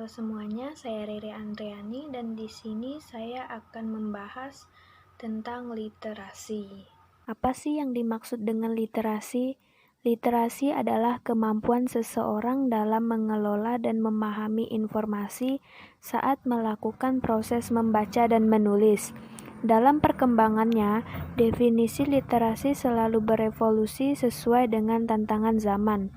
Halo semuanya, saya Riri Andriani dan di sini saya akan membahas tentang literasi. Apa sih yang dimaksud dengan literasi? Literasi adalah kemampuan seseorang dalam mengelola dan memahami informasi saat melakukan proses membaca dan menulis. Dalam perkembangannya, definisi literasi selalu berevolusi sesuai dengan tantangan zaman.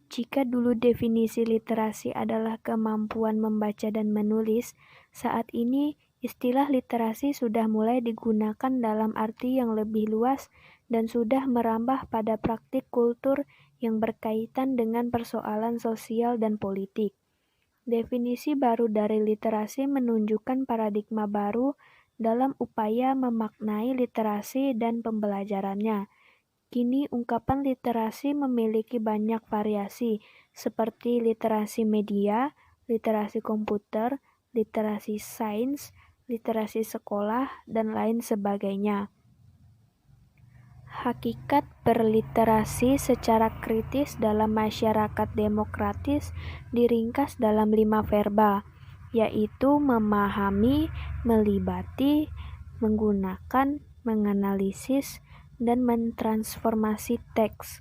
Jika dulu definisi literasi adalah kemampuan membaca dan menulis, saat ini istilah literasi sudah mulai digunakan dalam arti yang lebih luas dan sudah merambah pada praktik kultur yang berkaitan dengan persoalan sosial dan politik. Definisi baru dari literasi menunjukkan paradigma baru dalam upaya memaknai literasi dan pembelajarannya. Kini ungkapan literasi memiliki banyak variasi, seperti literasi media, literasi komputer, literasi sains, literasi sekolah, dan lain sebagainya. Hakikat berliterasi secara kritis dalam masyarakat demokratis diringkas dalam 5 verba, yaitu memahami, melibati, menggunakan, menganalisis, dan mentransformasi teks.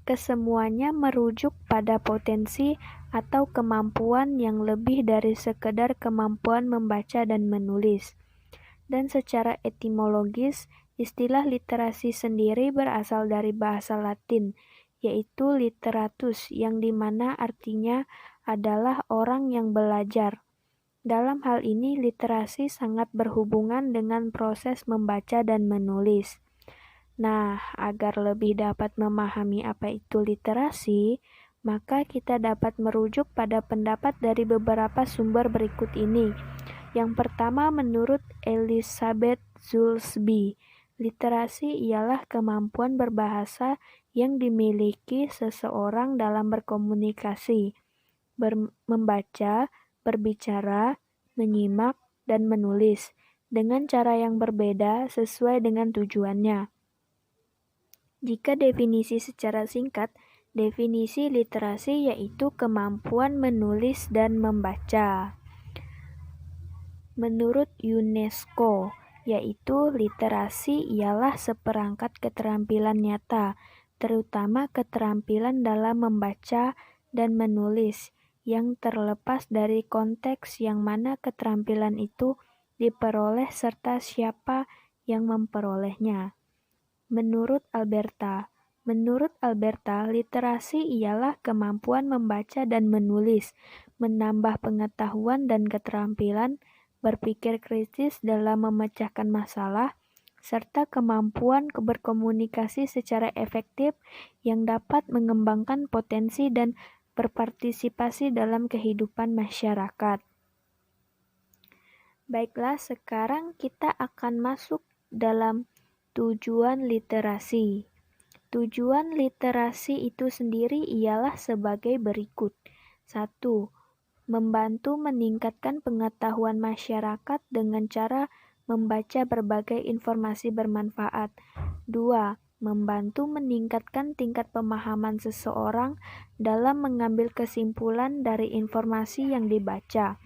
Kesemuanya merujuk pada potensi atau kemampuan yang lebih dari sekedar kemampuan membaca dan menulis. Dan secara etimologis, istilah literasi sendiri berasal dari bahasa Latin, yaitu literatus, yang dimana artinya adalah orang yang belajar. Dalam hal ini, literasi sangat berhubungan dengan proses membaca dan menulis. Nah, agar lebih dapat memahami apa itu literasi, maka kita dapat merujuk pada pendapat dari beberapa sumber berikut ini. Yang pertama, menurut Elizabeth Zulsby, literasi ialah kemampuan berbahasa yang dimiliki seseorang dalam berkomunikasi, membaca, berbicara, menyimak, dan menulis dengan cara yang berbeda sesuai dengan tujuannya. Jika definisi secara singkat, definisi literasi yaitu kemampuan menulis dan membaca. Menurut UNESCO, yaitu literasi ialah seperangkat keterampilan nyata, terutama keterampilan dalam membaca dan menulis, yang terlepas dari konteks yang mana keterampilan itu diperoleh serta siapa yang memperolehnya. Menurut Alberta, literasi ialah kemampuan membaca dan menulis, menambah pengetahuan dan keterampilan, berpikir kritis dalam memecahkan masalah, serta kemampuan berkomunikasi secara efektif yang dapat mengembangkan potensi dan berpartisipasi dalam kehidupan masyarakat. Baiklah, sekarang kita akan masuk dalam tujuan literasi. Tujuan literasi itu sendiri ialah sebagai berikut. 1. Membantu meningkatkan pengetahuan masyarakat dengan cara membaca berbagai informasi bermanfaat. 2. Membantu meningkatkan tingkat pemahaman seseorang dalam mengambil kesimpulan dari informasi yang dibaca.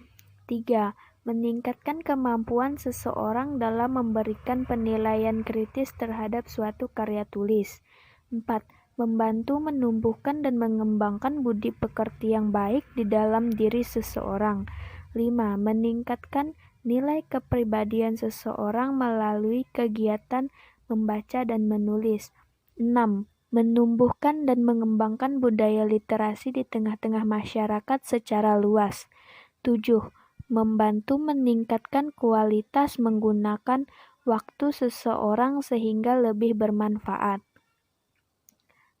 3. Meningkatkan kemampuan seseorang dalam memberikan penilaian kritis terhadap suatu karya tulis. 4. Membantu menumbuhkan dan mengembangkan budi pekerti yang baik di dalam diri seseorang. 5. Meningkatkan nilai kepribadian seseorang melalui kegiatan membaca dan menulis. 6. Menumbuhkan dan mengembangkan budaya literasi di tengah-tengah masyarakat secara luas. 7. Membantu meningkatkan kualitas menggunakan waktu seseorang sehingga lebih bermanfaat.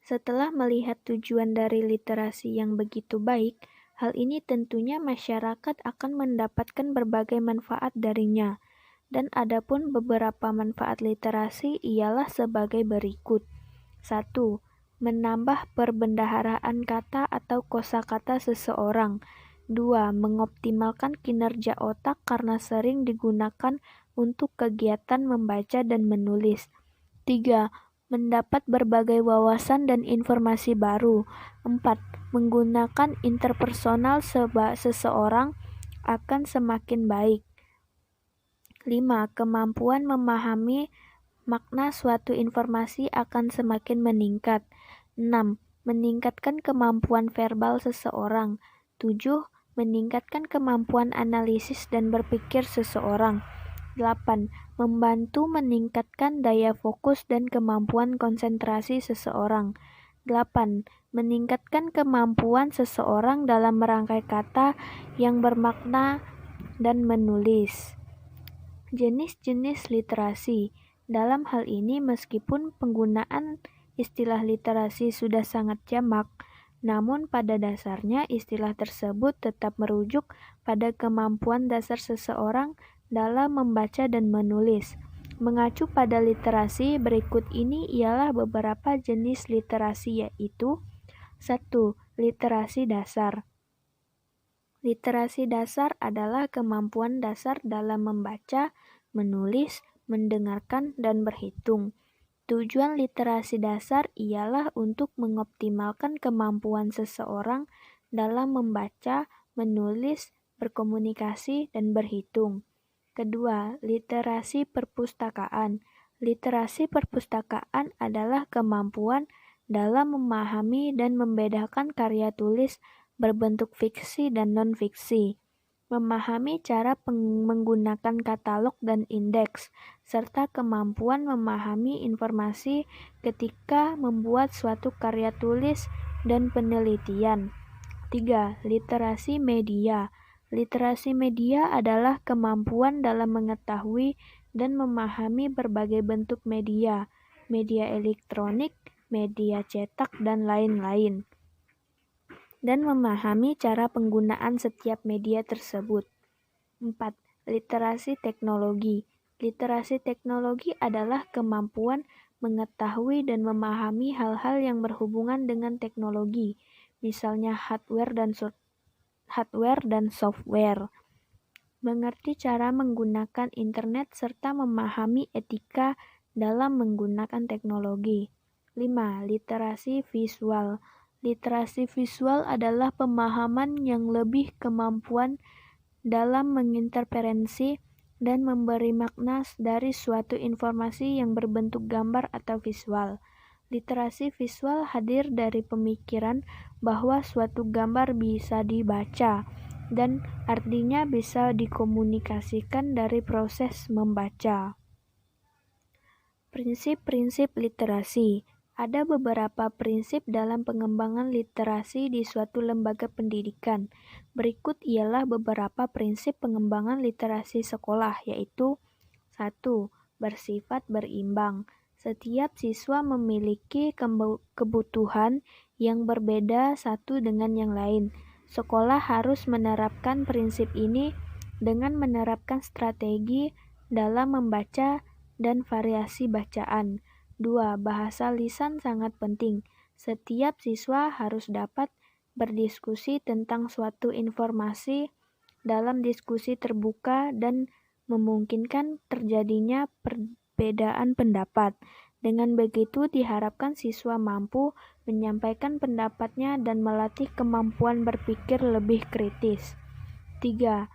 Setelah melihat tujuan dari literasi yang begitu baik, hal ini tentunya masyarakat akan mendapatkan berbagai manfaat darinya. Dan adapun beberapa manfaat literasi ialah sebagai berikut. 1. Menambah perbendaharaan kata atau kosakata seseorang. 2. Mengoptimalkan kinerja otak karena sering digunakan untuk kegiatan membaca dan menulis. 3. mendapat berbagai wawasan dan informasi baru. 4. Menggunakan interpersonal seseorang akan semakin baik. 5. Kemampuan memahami makna suatu informasi akan semakin meningkat. 6. Meningkatkan kemampuan verbal seseorang. 7. Meningkatkan kemampuan analisis dan berpikir seseorang. 8. Membantu meningkatkan daya fokus dan kemampuan konsentrasi seseorang. 8. Meningkatkan kemampuan seseorang dalam merangkai kata yang bermakna dan menulis. Jenis-jenis literasi. Dalam hal ini, meskipun penggunaan istilah literasi sudah sangat jamak, namun pada dasarnya istilah tersebut tetap merujuk pada kemampuan dasar seseorang dalam membaca dan menulis. Mengacu pada literasi, berikut ini ialah beberapa jenis literasi, yaitu 1. Literasi dasar. Literasi dasar adalah kemampuan dasar dalam membaca, menulis, mendengarkan, dan berhitung. Tujuan literasi dasar ialah untuk mengoptimalkan kemampuan seseorang dalam membaca, menulis, berkomunikasi, dan berhitung. Kedua, literasi perpustakaan. Literasi perpustakaan adalah kemampuan dalam memahami dan membedakan karya tulis berbentuk fiksi dan non-fiksi, memahami cara menggunakan katalog dan indeks, serta kemampuan memahami informasi ketika membuat suatu karya tulis dan penelitian. 3. Literasi media. Literasi media adalah kemampuan dalam mengetahui dan memahami berbagai bentuk media, media elektronik, media cetak, dan lain-lain, dan memahami cara penggunaan setiap media tersebut. 4. Literasi teknologi. Literasi teknologi adalah kemampuan mengetahui dan memahami hal-hal yang berhubungan dengan teknologi, misalnya hardware dan software. Mengerti cara menggunakan internet serta memahami etika dalam menggunakan teknologi. 5. Literasi visual. Literasi visual adalah pemahaman yang lebih kemampuan dalam menginterferensi dan memberi makna dari suatu informasi yang berbentuk gambar atau visual. Literasi visual hadir dari pemikiran bahwa suatu gambar bisa dibaca dan artinya bisa dikomunikasikan dari proses membaca. Prinsip-prinsip literasi. Ada beberapa prinsip dalam pengembangan literasi di suatu lembaga pendidikan. Berikut ialah beberapa prinsip pengembangan literasi sekolah, yaitu 1. Bersifat berimbang. Setiap siswa memiliki kebutuhan yang berbeda satu dengan yang lain. Sekolah harus menerapkan prinsip ini dengan menerapkan strategi dalam membaca dan variasi bacaan. 2. Bahasa lisan sangat penting. Setiap siswa harus dapat berdiskusi tentang suatu informasi dalam diskusi terbuka dan memungkinkan terjadinya perbedaan pendapat. Dengan begitu diharapkan siswa mampu menyampaikan pendapatnya dan melatih kemampuan berpikir lebih kritis. 3.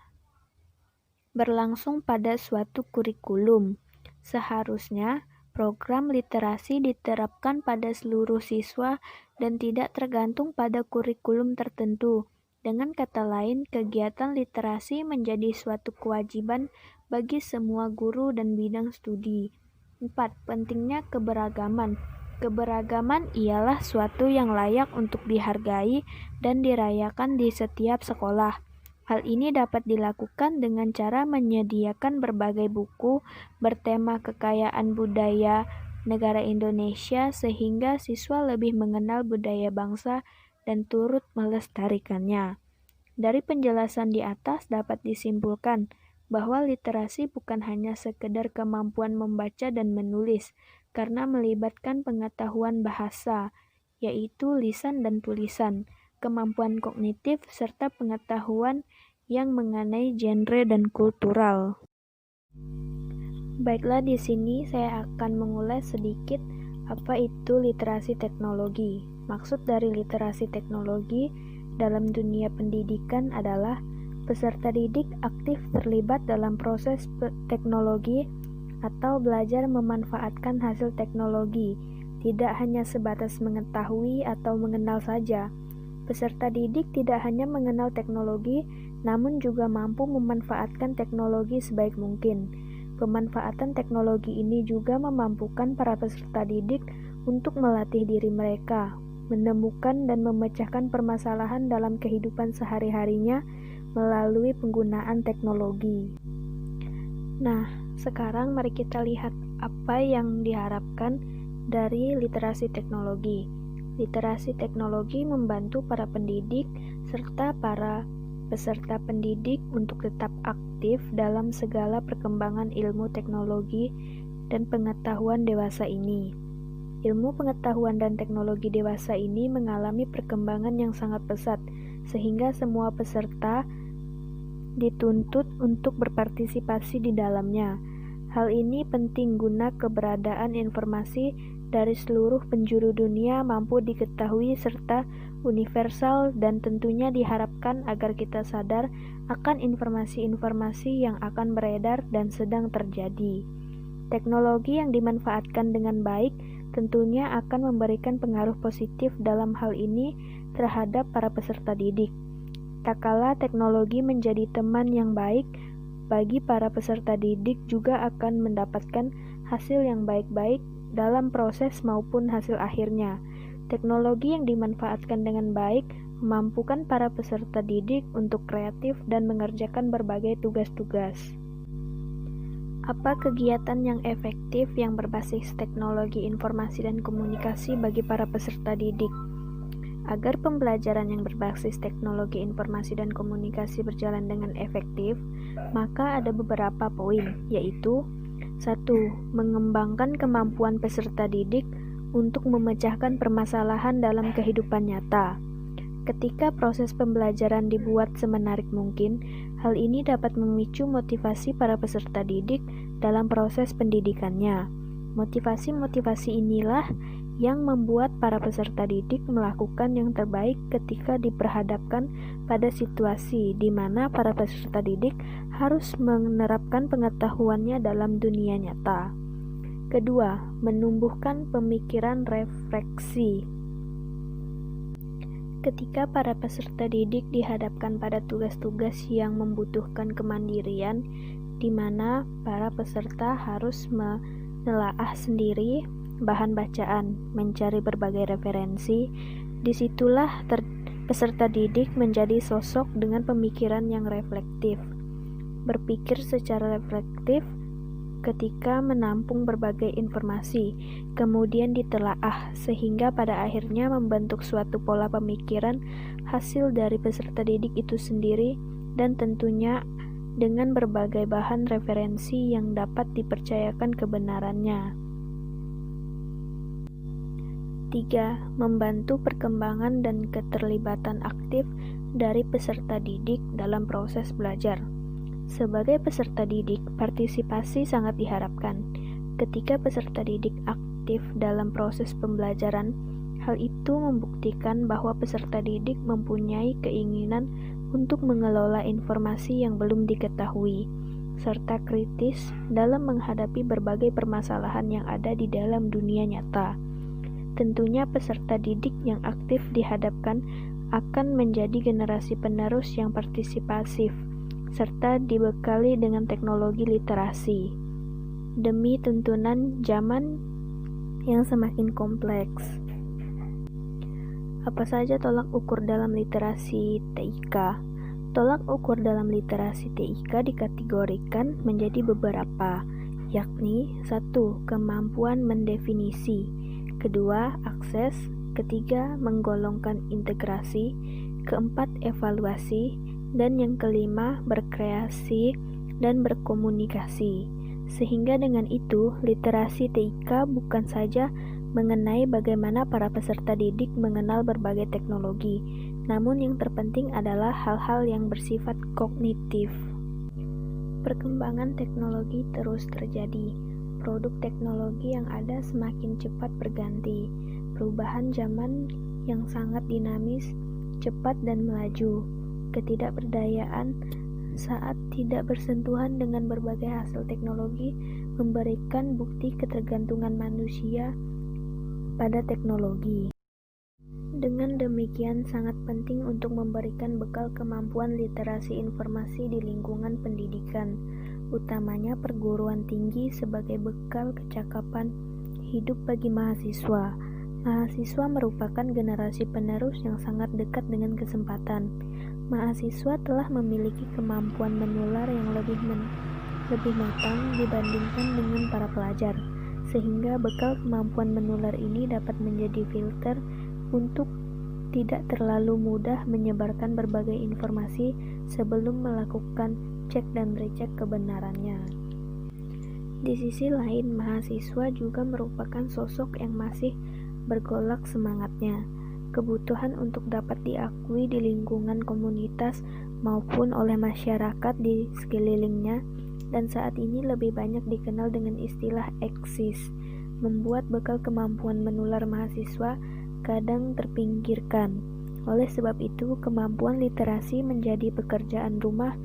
Berlangsung pada suatu kurikulum. Seharusnya program literasi diterapkan pada seluruh siswa dan tidak tergantung pada kurikulum tertentu. Dengan kata lain, kegiatan literasi menjadi suatu kewajiban bagi semua guru dan bidang studi. 4. Pentingnya keberagaman. Keberagaman ialah suatu yang layak untuk dihargai dan dirayakan di setiap sekolah. Hal ini dapat dilakukan dengan cara menyediakan berbagai buku bertema kekayaan budaya negara Indonesia sehingga siswa lebih mengenal budaya bangsa dan turut melestarikannya. Dari penjelasan di atas dapat disimpulkan bahwa literasi bukan hanya sekedar kemampuan membaca dan menulis, karena melibatkan pengetahuan bahasa, yaitu lisan dan tulisan, kemampuan kognitif, serta pengetahuan yang mengenai genre dan kultural. Baiklah, di sini saya akan mengulas sedikit Apa itu literasi teknologi? Maksud dari literasi teknologi dalam dunia pendidikan adalah peserta didik aktif terlibat dalam proses teknologi atau belajar memanfaatkan hasil teknologi, tidak hanya sebatas mengetahui atau mengenal saja. Peserta didik tidak hanya mengenal teknologi, namun juga mampu memanfaatkan teknologi sebaik mungkin. Pemanfaatan teknologi ini juga memampukan para peserta didik untuk melatih diri mereka, menemukan dan memecahkan permasalahan dalam kehidupan sehari-harinya melalui penggunaan teknologi. Nah, sekarang mari kita lihat apa yang diharapkan dari literasi teknologi. Literasi teknologi membantu para pendidik serta para peserta pendidik untuk tetap aktif dalam segala perkembangan ilmu teknologi dan pengetahuan dewasa ini. Ilmu pengetahuan dan teknologi dewasa ini mengalami perkembangan yang sangat pesat, sehingga semua peserta dituntut untuk berpartisipasi di dalamnya. Hal ini penting guna keberadaan informasi dari seluruh penjuru dunia mampu diketahui serta universal, dan tentunya diharapkan agar kita sadar akan informasi-informasi yang akan beredar dan sedang terjadi. Teknologi yang dimanfaatkan dengan baik tentunya akan memberikan pengaruh positif dalam hal ini terhadap para peserta didik. Tak kala teknologi menjadi teman yang baik bagi para peserta didik, juga akan mendapatkan hasil yang baik-baik dalam proses maupun hasil akhirnya. Teknologi yang dimanfaatkan dengan baik memampukan para peserta didik untuk kreatif dan mengerjakan berbagai tugas-tugas. Apa kegiatan yang efektif yang berbasis teknologi informasi dan komunikasi bagi para peserta didik? Agar pembelajaran yang berbasis teknologi informasi dan komunikasi berjalan dengan efektif, maka ada beberapa poin, yaitu 1. Mengembangkan kemampuan peserta didik untuk memecahkan permasalahan dalam kehidupan nyata. Ketika proses pembelajaran dibuat semenarik mungkin, hal ini dapat memicu motivasi para peserta didik dalam proses pendidikannya. Motivasi-motivasi inilah yang membuat para peserta didik melakukan yang terbaik ketika diperhadapkan pada situasi di mana para peserta didik harus menerapkan pengetahuannya dalam dunia nyata. Kedua, menumbuhkan pemikiran refleksi. Ketika para peserta didik dihadapkan pada tugas-tugas yang membutuhkan kemandirian, di mana para peserta harus menelaah sendiri bahan bacaan, mencari berbagai referensi, disitulah peserta didik menjadi sosok dengan pemikiran yang reflektif. Berpikir secara reflektif ketika menampung berbagai informasi, kemudian ditelaah, sehingga pada akhirnya membentuk suatu pola pemikiran hasil dari peserta didik itu sendiri, dan tentunya dengan berbagai bahan referensi yang dapat dipercayakan kebenarannya. 3. Membantu perkembangan dan keterlibatan aktif dari peserta didik dalam proses belajar. Sebagai peserta didik, partisipasi sangat diharapkan. Ketika peserta didik aktif dalam proses pembelajaran, hal itu membuktikan bahwa peserta didik mempunyai keinginan untuk mengelola informasi yang belum diketahui, serta kritis dalam menghadapi berbagai permasalahan yang ada di dalam dunia nyata. Tentunya peserta didik yang aktif dihadapkan akan menjadi generasi penerus yang partisipasif, serta dibekali dengan teknologi literasi, demi tuntunan zaman yang semakin kompleks. Apa saja tolak ukur dalam literasi TIK? Tolak ukur dalam literasi TIK dikategorikan menjadi beberapa, yakni 1. Kemampuan mendefinisi, 2. Akses, 3. Menggolongkan integrasi, 4. Evaluasi, dan yang kelima, berkreasi dan berkomunikasi. Sehingga dengan itu, literasi TIK bukan saja mengenai bagaimana para peserta didik mengenal berbagai teknologi, namun yang terpenting adalah hal-hal yang bersifat kognitif. Perkembangan teknologi terus terjadi. produk teknologi yang ada semakin cepat berganti. Perubahan zaman yang sangat dinamis, cepat dan melaju. Ketidakberdayaan saat tidak bersentuhan dengan berbagai hasil teknologi memberikan bukti ketergantungan manusia pada teknologi. Dengan demikian, sangat penting untuk memberikan bekal kemampuan literasi informasi di lingkungan pendidikan, utamanya perguruan tinggi sebagai bekal kecakapan hidup bagi mahasiswa. Mahasiswa merupakan generasi penerus yang sangat dekat dengan kesempatan. Mahasiswa telah memiliki kemampuan menular yang lebih matang dibandingkan dengan para pelajar, sehingga bekal kemampuan menular ini dapat menjadi filter untuk tidak terlalu mudah menyebarkan berbagai informasi sebelum melakukan cek dan recheck kebenarannya. Di sisi lain, mahasiswa juga merupakan sosok yang masih bergolak semangatnya. Kebutuhan untuk dapat diakui di lingkungan komunitas maupun oleh masyarakat di sekelilingnya, dan saat ini lebih banyak dikenal dengan istilah eksis, membuat bekal kemampuan menular mahasiswa kadang terpinggirkan. Oleh sebab itu, kemampuan literasi menjadi pekerjaan rumah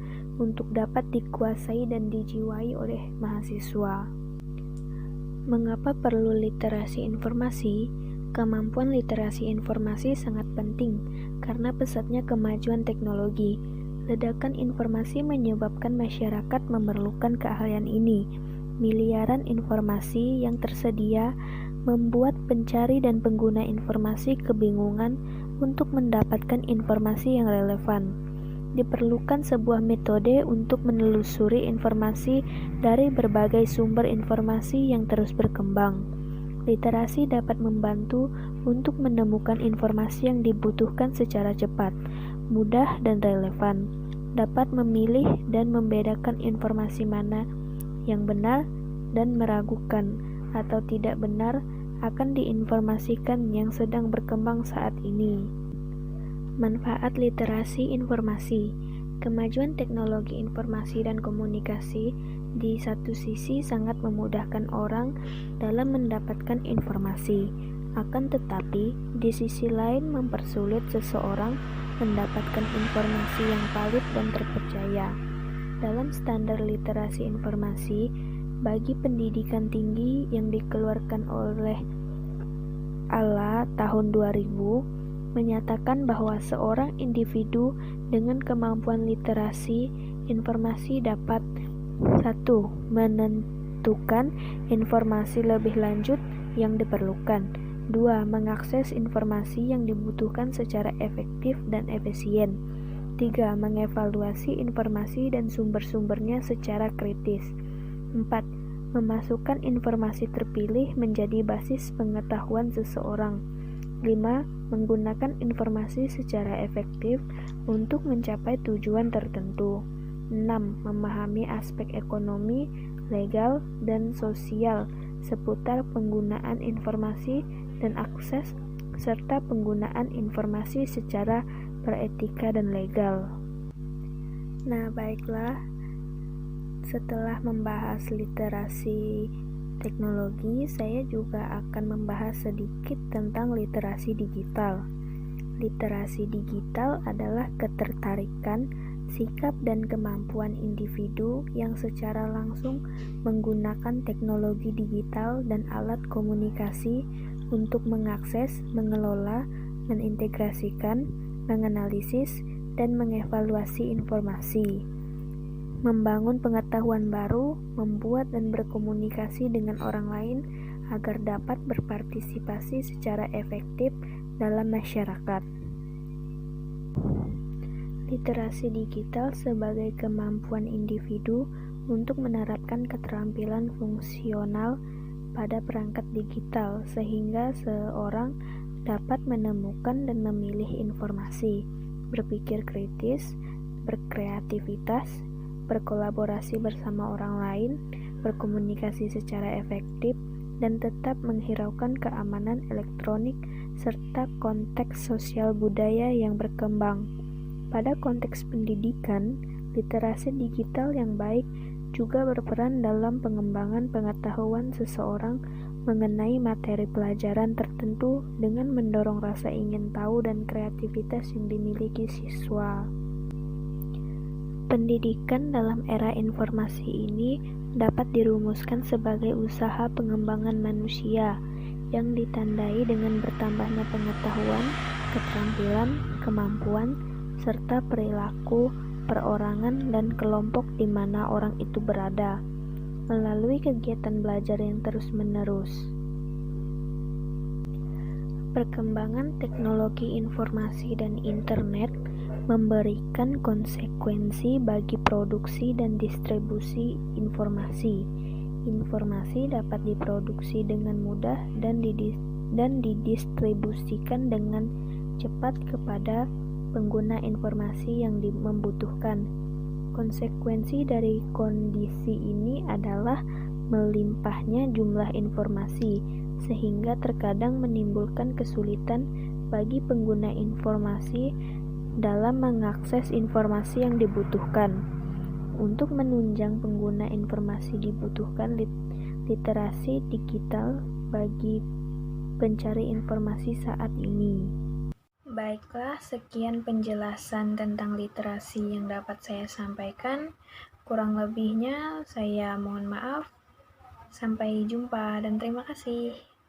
untuk dapat dikuasai dan dijiwai oleh mahasiswa. Mengapa perlu literasi informasi? Kemampuan literasi informasi sangat penting karena pesatnya kemajuan teknologi. Ledakan informasi menyebabkan masyarakat memerlukan keahlian ini. Miliaran informasi yang tersedia membuat pencari dan pengguna informasi kebingungan untuk mendapatkan informasi yang relevan. Diperlukan sebuah metode untuk menelusuri informasi dari berbagai sumber informasi yang terus berkembang. Literasi dapat membantu untuk menemukan informasi yang dibutuhkan secara cepat, mudah, dan relevan. Dapat memilih dan membedakan informasi mana yang benar dan meragukan atau tidak benar akan diinformasikan yang sedang berkembang saat ini. Manfaat literasi informasi. Kemajuan teknologi informasi dan komunikasi di satu sisi sangat memudahkan orang dalam mendapatkan informasi, akan tetapi di sisi lain mempersulit seseorang mendapatkan informasi yang valid dan terpercaya. Dalam standar literasi informasi bagi pendidikan tinggi yang dikeluarkan oleh ALA tahun 2000 menyatakan bahwa seorang individu dengan kemampuan literasi informasi dapat 1. Menentukan informasi lebih lanjut yang diperlukan, 2. Mengakses informasi yang dibutuhkan secara efektif dan efisien, 3. Mengevaluasi informasi dan sumber-sumbernya secara kritis, 4. Memasukkan informasi terpilih menjadi basis pengetahuan seseorang, 5. Menggunakan informasi secara efektif untuk mencapai tujuan tertentu. 6. Memahami aspek ekonomi, legal, dan sosial seputar penggunaan informasi dan akses serta penggunaan informasi secara beretika dan legal. Nah, baiklah. Setelah membahas literasi teknologi, saya juga akan membahas sedikit tentang literasi digital. Literasi digital adalah ketertarikan, sikap, dan kemampuan individu yang secara langsung menggunakan teknologi digital dan alat komunikasi untuk mengakses, mengelola, mengintegrasikan, menganalisis, dan mengevaluasi informasi, membangun pengetahuan baru, membuat dan berkomunikasi dengan orang lain agar dapat berpartisipasi secara efektif dalam masyarakat. Literasi digital sebagai kemampuan individu untuk menerapkan keterampilan fungsional pada perangkat digital sehingga seorang dapat menemukan dan memilih informasi, berpikir kritis, berkreativitas, berkolaborasi bersama orang lain, berkomunikasi secara efektif, dan tetap menghiraukan keamanan elektronik serta konteks sosial budaya yang berkembang. Pada konteks pendidikan, literasi digital yang baik juga berperan dalam pengembangan pengetahuan seseorang mengenai materi pelajaran tertentu dengan mendorong rasa ingin tahu dan kreativitas yang dimiliki siswa. Pendidikan dalam era informasi ini dapat dirumuskan sebagai usaha pengembangan manusia yang ditandai dengan bertambahnya pengetahuan, keterampilan, kemampuan, serta perilaku perorangan dan kelompok di mana orang itu berada, melalui kegiatan belajar yang terus-menerus. Perkembangan teknologi informasi dan internet memberikan konsekuensi bagi produksi dan distribusi informasi. Informasi dapat diproduksi dengan mudah dan didistribusikan dengan cepat kepada pengguna informasi yang membutuhkan. Konsekuensi dari kondisi ini adalah melimpahnya jumlah informasi, sehingga terkadang menimbulkan kesulitan bagi pengguna informasi dalam mengakses informasi yang dibutuhkan. Untuk menunjang pengguna informasi dibutuhkan literasi digital bagi pencari informasi saat ini. Baiklah, sekian penjelasan tentang literasi yang dapat saya sampaikan. Kurang lebihnya saya mohon maaf. Sampai jumpa dan terima kasih.